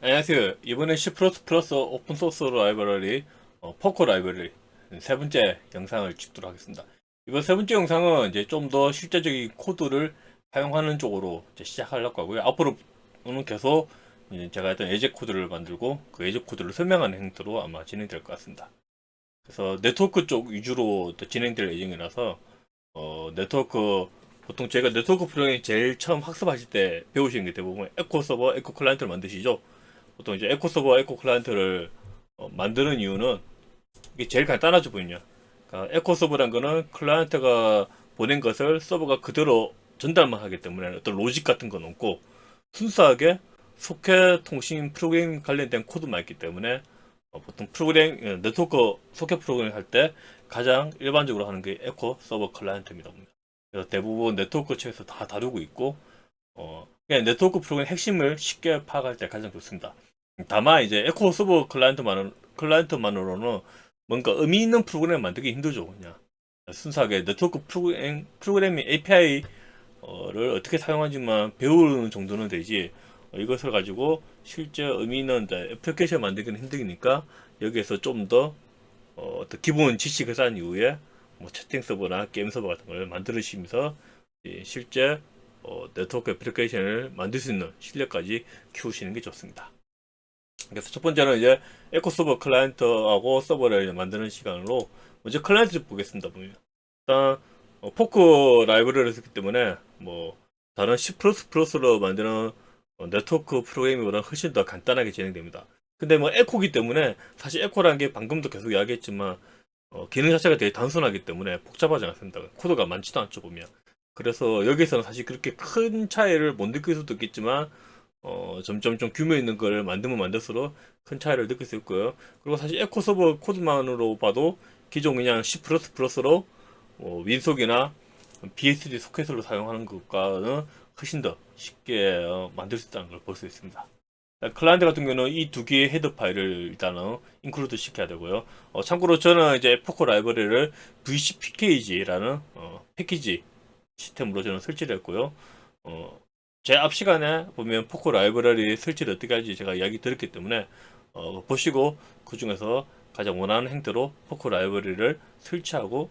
안녕하세요. 이번엔 C++ 오픈소스 라이브러리 포커 라이브러리 세 번째 영상을 찍도록 하겠습니다. 이번 세 번째 영상은 이제 좀 더 실제적인 코드를 사용하는 쪽으로 이제 시작하려고 하고요. 앞으로는 계속 이제 제가 했던 예제 코드를 만들고 그 예제 코드를 설명하는 형태로 아마 진행될 것 같습니다. 그래서 네트워크 쪽 위주로 또 진행될 예정이라서 네트워크 보통 제가 네트워크 프로그램 제일 처음 학습하실 때 배우시는 게 대부분 에코 서버, 에코 클라이언트를 만드시죠. 보통 이제 에코 서버, 에코 클라이언트를 만드는 이유는 이게 제일 간단하죠, 보이냐. 그러니까 에코 서버란 거는 클라이언트가 보낸 것을 서버가 그대로 전달만 하기 때문에 어떤 로직 같은 건 없고 순수하게 소켓 통신 프로그램 관련된 코드만 있기 때문에 보통 프로그램 네트워크 소켓 프로그램 할 때 가장 일반적으로 하는 게 에코 서버 클라이언트입니다. 그래서 대부분 네트워크 측에서 다 다루고 있고 그냥 네트워크 프로그램 핵심을 쉽게 파악할 때 가장 좋습니다. 다만 이제 에코 서버 클라이언트만으로는 뭔가 의미 있는 프로그램 만들기 힘들죠. 그냥 순수하게 네트워크 프로그래밍 API를 어떻게 사용하지만 배우는 정도는 되지 이것을 가지고 실제 의미 있는 애플리케이션 만들기는 힘드니까 여기에서 좀 더 어떤 기본 지식을 쌓은 이후에 뭐 채팅 서버나 게임 서버 같은 걸 만들으시면서 실제 네트워크 애플리케이션을 만들 수 있는 실력까지 키우시는 게 좋습니다. 그래서 첫 번째는 이제 에코 서버 클라이언트하고 서버를 만드는 시간으로 먼저 클라이언트 보겠습니다. 보면 일단 포크 라이브러리를 썼기 때문에 뭐 다른 C++로 만드는 네트워크 프로그래밍보다 훨씬 더 간단하게 진행됩니다. 근데 뭐 에코기 때문에 사실 에코라는 게 방금도 계속 이야기했지만 기능 자체가 되게 단순하기 때문에 복잡하지 않습니다. 코드가 많지도 않죠 보면. 그래서 여기서는 사실 그렇게 큰 차이를 못 느낄 수도 있겠지만 점점 좀 규모 있는 걸 만들면 만들수록 큰 차이를 느낄 수 있고요. 그리고 사실 에코 서버 코드만으로 봐도 기존 그냥 C++로 윈속이나 BSD 소켓으로 사용하는 것과는 훨씬 더 쉽게 만들 수 있다는 걸 볼 수 있습니다. 클라이언트 같은 경우는 이 두 개의 헤더 파일을 일단은 인클루드 시켜야 되고요. 참고로 저는 이제 포커 라이브러리를 VCPKG라는 패키지 시스템으로 저는 설치를 했고요. 어, 제 앞 시간에 보면 포커 라이브러리 설치를 어떻게 할지 제가 이야기 드렸기 때문에 보시고 그 중에서 가장 원하는 형태로 포커 라이브러리를 설치하고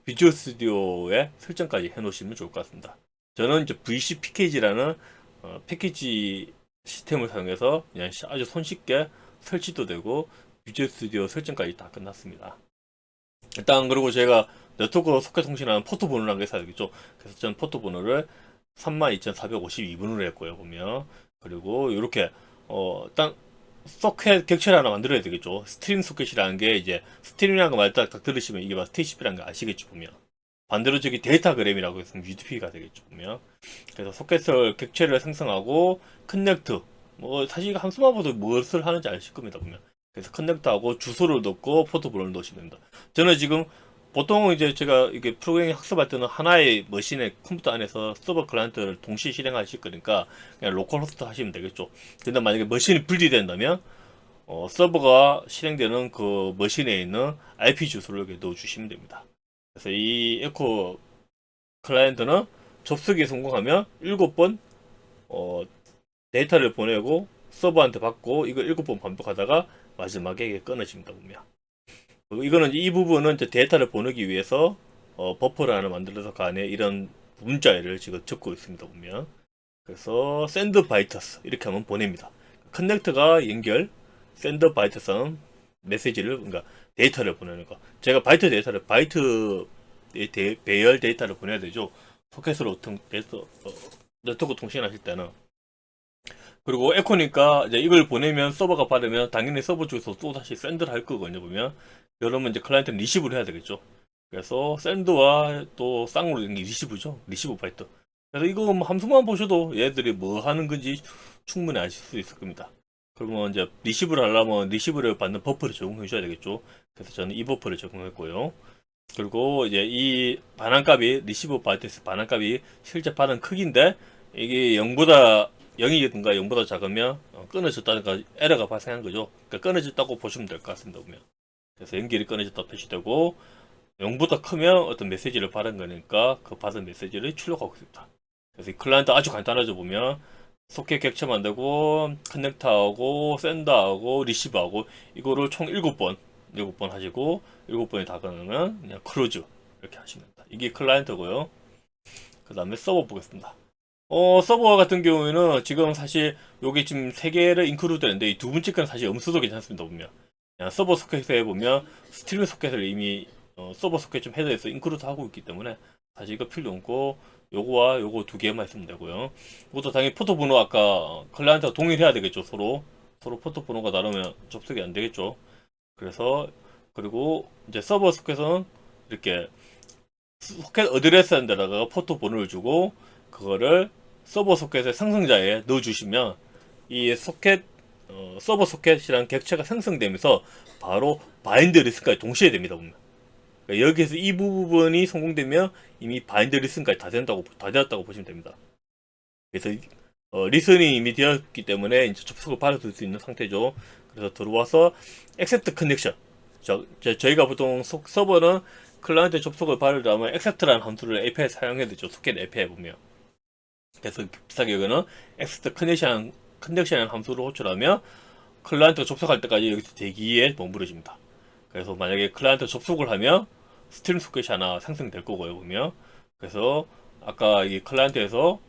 비주얼 스튜디오에 설정까지 해 놓으시면 좋을 것 같습니다. 저는 이제 VCPKG라는 패키지 시스템을 사용해서 그냥 아주 손쉽게 설치도 되고 비주얼 스튜디오 설정까지 다 끝났습니다. 일단 그리고 제가 네트워크 소켓 통신하는 포트 번호라는 게 있어야 되겠죠. 그래서 저는 포트 번호를 32,452번으로 했고요. 보면 그리고 이렇게 일단 소켓 객체를 하나 만들어야 되겠죠. 스트림 소켓이라는 게 이제 스트림이라는 거 말 딱 들으시면 이게 막 TCP라는 거 아시겠죠. 보면 반대로 저기 데이터그램이라고 해서 UDP가 되겠죠. 보면 그래서 소켓을 객체를 생성하고 커넥트 뭐 사실 한수만 봐도 무엇을 하는지 아실 겁니다. 보면 그래서 커넥트하고 주소를 넣고 포트번호를 넣으시면 됩니다. 저는 지금 보통 이제 제가 이게 프로그래밍 학습할 때는 하나의 머신의 컴퓨터 안에서 서버 클라이언트를 동시에 실행하실 거니까 그냥 로컬 호스트 하시면 되겠죠. 근데 만약에 머신이 분리된다면 서버가 실행되는 그 머신에 있는 IP 주소를 이렇게 넣어주시면 됩니다. 그래서 이 에코 클라이언트는 접속에 성공하면 7번 데이터를 보내고 서버한테 받고 이거 7번 반복하다가 마지막에 이게 끊어집니다. 보면 이거는 이 부분은 이제 데이터를 보내기 위해서 버퍼를 하나 만들어서 그 안에 이런 문자를 지금 적고 있습니다. 보면 그래서 샌드 바이트스 이렇게 하면 보냅니다. 커넥트가 연결, 샌드 바이트스는 메시지를 그러니까 데이터를 보내는 거. 제가 바이트 데이터를 바이트 배열 데이터를 보내야 되죠. 소켓으로 네트워크 통신하실 때는 그리고 에코니까 이제 이걸 보내면 서버가 받으면 당연히 서버 쪽에서 또 다시 샌드를 할 거거든요. 보면 그러면 이제 클라이언트는 리시브를 해야 되겠죠. 그래서 샌드와 또 쌍으로 된 게 리시브죠. 리시브 파이터. 그래서 이거 뭐 함수만 보셔도 얘들이 뭐 하는 건지 충분히 아실 수 있을 겁니다. 그러면 이제 리시브를 하려면 리시브를 받는 버퍼를 적용해 줘야 되겠죠. 그래서 저는 이 버퍼를 적용했고요. 그리고 이제 이 반환값이 리시브 바이트스 반환값이 실제 받은 크기인데 이게 0보다 0이든가 0보다 작으면 끊어졌다든가 에러가 발생한 거죠. 그러니까 끊어졌다고 보시면 될 것 같습니다. 보면 그래서 연결이 끊어졌다 표시되고 0보다 크면 어떤 메시지를 받은 거니까 그 받은 메시지를 출력하고 있습니다. 그래서 이 클라이언트 아주 간단하죠. 보면 소켓 객체 만들고 커넥터하고 샌더하고 리시버하고 이거를 총 7번 하시고 7번이 다 가능하면 그냥 크루즈 이렇게 하시면 됩니다. 이게 클라이언트고요. 그 다음에 서버 보겠습니다. 서버 같은 경우에는 지금 사실 여기 지금 3개를 인크루드 되는데 이 두 번째 건 사실 음수도 괜찮습니다. 보면 그냥 서버 소켓에 보면 스트리밍 소켓을 이미 서버 소켓 좀 헤더에서 인크루드 하고 있기 때문에 사실 이거 필요 없고 요거와 요거 2개만 있으면 되고요. 이것도 당연히 포트 번호 아까 클라이언트가 동일해야 되겠죠. 서로 포트 번호가 다르면 접속이 안 되겠죠. 그래서 그리고 이제 서버 소켓은 이렇게 소켓 어드레스한 데다가 포트 번호를 주고 그거를 서버 소켓의 상승자에 넣어주시면 이 소켓 서버 소켓이라는 객체가 생성되면서 바로 바인드 리스크까지 동시에 됩니다. 보면 그러니까 여기에서 이 부분이 성공되면 이미 바인드 리스크까지 다 되었다고 보시면 됩니다. 그래서 리슨이 이미 되었기 때문에 이제 접속을 받아줄 수 있는 상태죠. 그래서 들어와서 accept connection 저희가 보통 서버는 클라이언트 접속을 받으려면 accept라는 함수를 API에 사용해야 되죠. 소켓 API에 보면. 그래서 비슷하게 여기는 accept connection 함수를 호출하면 클라이언트가 접속할 때까지 여기서 대기에 머무르집니다. 그래서 만약에 클라이언트 접속을 하면 스트림 소켓이 하나 생성될 거고요. 보면. 그래서 아까 이 클라이언트에서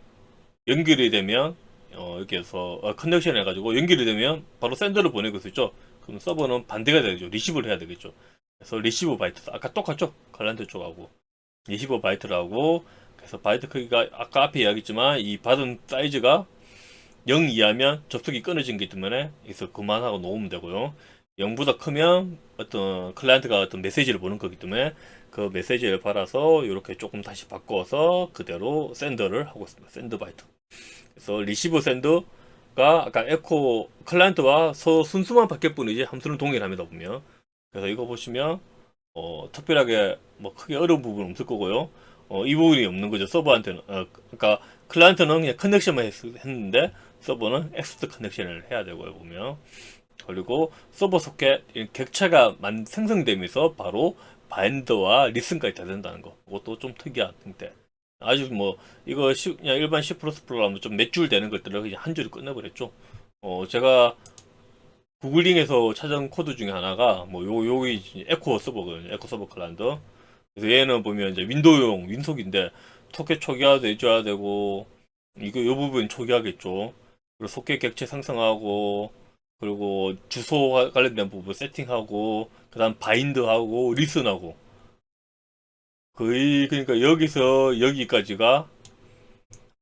연결이 되면 여기에서 커넥션 해가지고 연결이 되면 바로 샌더를 보내고 있죠. 그럼 서버는 반대가 되죠. 리시브를 해야 되겠죠. 그래서 리시브 바이트 아까 똑같죠. 클라이언트 쪽하고 리시브 바이트라고. 그래서 바이트 크기가 아까 앞에 이야기했지만 이 받은 사이즈가 0 이하면 접속이 끊어진 게 때문에 여기서 그만하고 놓으면 되고요. 0보다 크면 어떤 클라이언트가 어떤 메시지를 보는 거기 때문에 그 메시지를 받아서 이렇게 조금 다시 바꿔서 그대로 샌더를 하고 있습니다. 샌드 바이트. 그래서 리시브 샌드가 아까 에코 클라이언트와 순수만 바뀔 뿐이지 함수는 동일합니다. 보면. 그래서 이거 보시면 특별하게 뭐 크게 어려운 부분은 없을 거고요. 이 부분이 없는 거죠. 서버한테는. 그러니까 클라이언트는 그냥 커넥션만 했는데 서버는 엑스트 커넥션을 해야 되고요. 보면. 그리고 서버 소켓 객체가 생성되면서 바로 바인더와 리슨까지 다 된다는 거. 그것도 좀 특이한 형태. 아주 뭐 이거 그냥 일반 C++ 프로그램은 좀 몇 줄 되는 것들을 그냥 한 줄에 끝내버렸죠. 제가 구글링에서 찾은 코드 중에 하나가 뭐 요기 에코 서버거든요. 에코 서버 클라이언트. 그래서 얘는 보면 이제 윈도우용 윈속인데 소켓 초기화도 해줘야 되고 이거 요 부분 초기화겠죠. 그리고 소켓 객체 생성하고 그리고 주소 관련된 부분 세팅하고 그다음 바인드하고 리슨하고 거의 그러니까 여기서 여기까지가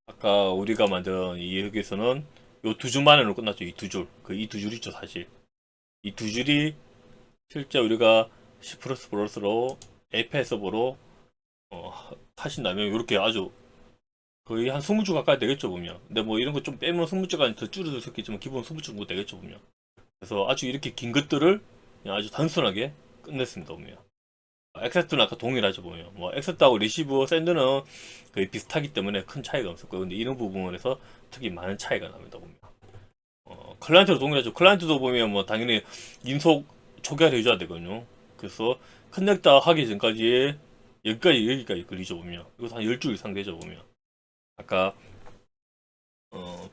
아까 우리가 만든 이 여기서는 요 두 줄만으로 끝났죠. 이 두 줄. 그 이 두 줄 있죠, 사실. 이 두 줄이 실제 우리가 C++로 API 서버로 하신다면 이렇게 아주 거의 한 20줄 가까이 되겠죠, 보면. 근데 뭐 이런 거 좀 빼면 20줄까지 더 줄여도 좋겠지만 기본 20줄 정도 되겠죠, 보면. 그래서 아주 이렇게 긴 것들을 그냥 아주 단순하게 끝냈습니다, 보면. 엑세트는 아까 동일하죠, 보면. 뭐 엑세트하고 리시브 샌드는 거의 비슷하기 때문에 큰 차이가 없을 거예요. 근데 이런 부분에서 특히 많은 차이가 납니다, 보면. 클라이언트도 동일하죠. 클라이언트도 보면 뭐 당연히 인속 초기화를 해줘야 되거든요. 그래서 커넥터 하기 전까지 여기까지 걸리죠, 보면. 이것도 한 10줄 이상 되죠, 보면. 아까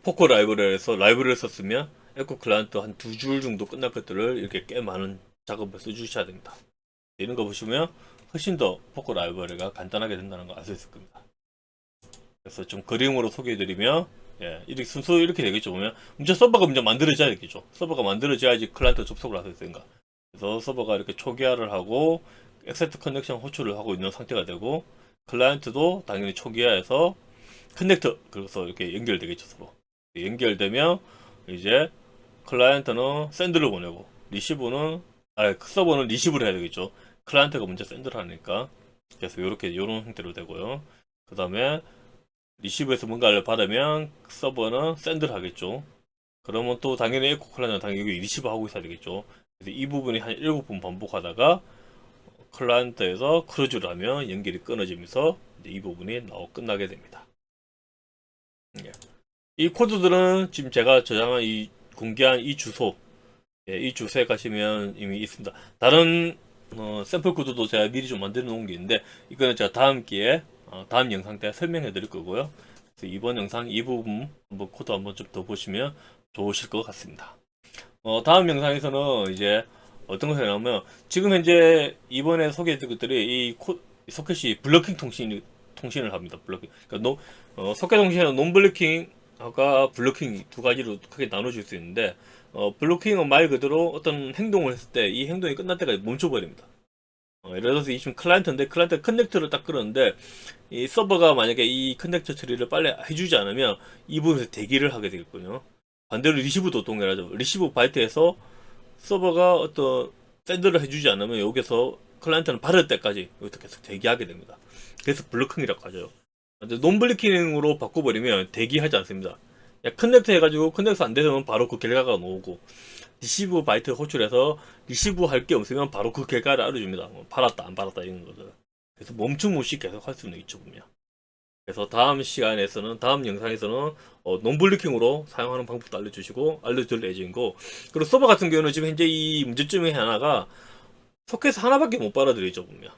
포커 라이브러리에서 라이브러리를 썼으면 에코 클라이언트 한 2줄 정도 끝날 것들을 이렇게 꽤 많은 작업을 써주셔야 됩니다. 이런 거 보시면 훨씬 더 포커 라이브러리가 간단하게 된다는 거 알 수 있을 겁니다. 그래서 좀 그림으로 소개해드리면 이렇게 순서 이렇게 되겠죠. 보면 먼저 서버가 먼저 만들어져야 되겠죠. 서버가 만들어져야지 클라이언트 접속을 할 수 있으니까. 그래서 서버가 이렇게 초기화를 하고 엑세트 커넥션 호출을 하고 있는 상태가 되고 클라이언트도 당연히 초기화해서 커넥터 그래서 이렇게 연결되겠죠. 서로 연결되면 이제 클라이언트는 샌드를 보내고 리시브는 서버는 리시브를 해야 되겠죠. 클라이언트가 먼저 샌드를 하니까. 그래서 이런 형태로 되고요. 그 다음에 리시브에서 뭔가를 받으면 서버는 샌드를 하겠죠. 그러면 또 당연히 에코 클라이언트는 당연히 여기 리시브 하고 있어야 되겠죠. 그래서 이 부분이 한 7번 반복하다가 클라이언트에서 크루즈를 하면 연결이 끊어지면서 이 부분이 끝나게 됩니다. 이 코드들은 지금 제가 저장한 공개한 이 주소, 이 주소에 가시면 이미 있습니다. 다른 샘플 코드도 제가 미리 좀 만들어 놓은 게 있는데 이거는 제가 다음 기회에 다음 영상 때 설명해 드릴 거고요. 그래서 이번 영상 이 부분 한번 코드 한번 좀 더 보시면 좋으실 것 같습니다. 다음 영상에서는 이제 어떤 것을 하냐면, 지금 현재 이번에 소개해드린 것들이 이 소켓이 블러킹 통신을 합니다. 블러킹. 그러니까 소켓 통신은 논블러킹과 블러킹 두 가지로 크게 나눠질 수 있는데, 블러킹은 말 그대로 어떤 행동을 했을 때 이 행동이 끝날 때까지 멈춰버립니다. 예를 들어서 이 지금 클라이언트인데, 클라이언트 커넥터를 딱 끌었는데, 이 서버가 만약에 이 커넥터 처리를 빨리 해주지 않으면 이 부분에서 대기를 하게 되겠군요. 반대로 리시브도 동일하죠. 리시브 바이트에서 서버가 어떤 샌드를 해주지 않으면 여기서 클라이언트는 받을 때까지 여기서 계속 대기하게 됩니다. 그래서 블러킹이라고 하죠. 근데 논블러킹으로 바꿔버리면 대기하지 않습니다. 커넥트 해가지고 커넥트 안 되면 바로 그 결과가 나오고, 리시브 바이트 호출해서 리시브 할 게 없으면 바로 그 결과를 알려줍니다. 팔았다 안 팔았다 이런 거를. 그래서 멈춤 없이 계속 할 수는 있죠 보면. 그래서 다음 영상에서는 논블리킹으로 사용하는 방법도 알려줄 예정이고, 그리고 서버 같은 경우는 지금 현재 이 문제점의 하나가 소켓 하나밖에 못 빨아들이죠 보면.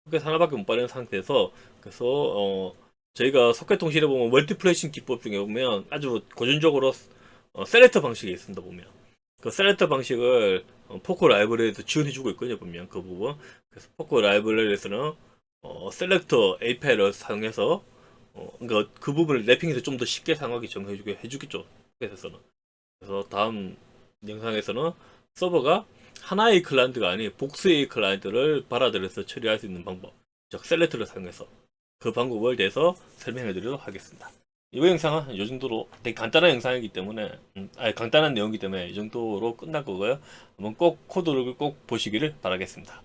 소켓 하나밖에 못 빨아들이는 상태에서, 그래서 저희가 소켓 통신에 보면 멀티플래싱 기법 중에 보면 아주 고전적으로 셀렉터 방식이 있습니다 보면. 그 셀렉터 방식을 포코 라이브러리에도 지원해주고 있거든요 보면 그 부분. 그래서 포코 라이브러리에서는 셀렉터 API를 사용해서 그러니까 그 부분을 랩핑해서 좀 더 쉽게 사용하기 정해주게 해주겠죠. 그래서 다음 영상에서는 서버가 하나의 클라이언트가 아닌 복수의 클라이언트를 받아들여서 처리할 수 있는 방법, 즉 셀렉터를 사용해서 그 방법을 대해서 설명해 드리도록 하겠습니다. 이번 영상은 이 정도로 되게 간단한 영상이기 때문에 간단한 내용이기 때문에 이 정도로 끝날 거고요. 한번 꼭 코드를 꼭 보시기를 바라겠습니다.